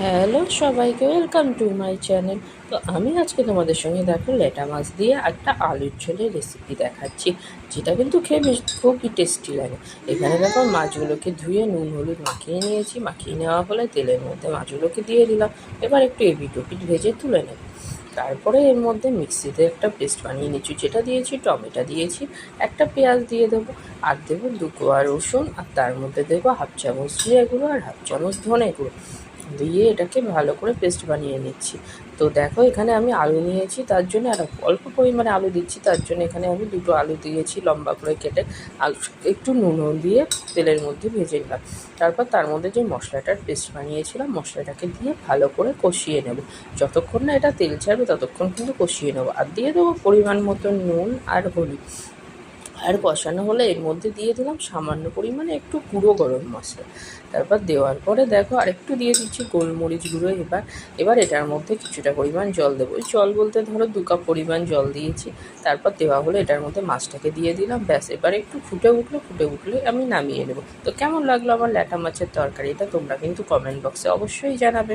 Hello সবাইকে, welcome to my channel. তো আমি আজকে তোমাদের সঙ্গে দেখো লেটা মাছ দিয়ে একটা আলুর ঝোলের রেসিপি দেখাচ্ছি, যেটা কিন্তু খেয়ে বেশ খুবই টেস্টি লাগে। এখানে দেখো মাছগুলোকে ধুয়ে নুন হলুদ মাখিয়ে নিয়েছি। মাখিয়ে নেওয়া হলে তেলের মধ্যে মাছগুলোকে দিয়ে দিলাম। এবার একটু এপিট ওপিট ভেজে তুলে নেব। তারপরে এর মধ্যে মিক্সিতে একটা পেস্ট বানিয়ে নিচ্ছি, যেটা দিয়েছি টমেটো দিয়েছি, একটা পেঁয়াজ দিয়ে দেবো, আর দেবো 2 কোয়া রসুন, আর তার মধ্যে দেবো হাফ চামচ জিরে গুঁড়ো আর হাফ চামচ ধনে গুঁড়ো দিয়ে এটাকে ভালো করে পেস্ট বানিয়ে নিচ্ছি। তো দেখো এখানে আমি আলু নিয়েছি, তার জন্য আর অল্প পরিমাণে আলু দিচ্ছি। তার জন্য এখানে আমি 2টো আলু দিয়েছি লম্বা করে কেটে। আলু একটু নুন দিয়ে তেলের মধ্যে ভেজে নিলাম। তারপর তার মধ্যে যে মশলাটার পেস্ট বানিয়েছিলাম, মশলাটাকে দিয়ে ভালো করে কষিয়ে নেব। যতক্ষণ না এটা তেল ছাড়বে ততক্ষণ কিন্তু কষিয়ে নেবো। আর দিয়ে দেবো পরিমাণ মতো নুন আর হলুদ। আর কষানো হলে এর মধ্যে দিয়ে দিলাম সামান্য পরিমাণে একটু গুঁড়ো গরম মশলা। তারপর দেওয়ার পরে দেখো আরেকটু দিয়ে দিচ্ছি গোলমরিচ গুঁড়ো। এবার এটার মধ্যে কিছুটা পরিমাণ জল দেবো। ওই জল বলতে ধরো 2 কাপ পরিমাণ জল দিয়েছি। তারপর দেওয়া হলে এটার মধ্যে মাছটাকে দিয়ে দিলাম। ব্যাস, এবার একটু ফুটে উঠলে আমি নামিয়ে নেবো। তো কেমন লাগলো আমার ল্যাটা মাছের তরকারিটা তোমরা কিন্তু কমেন্ট বক্সে অবশ্যই জানাবে।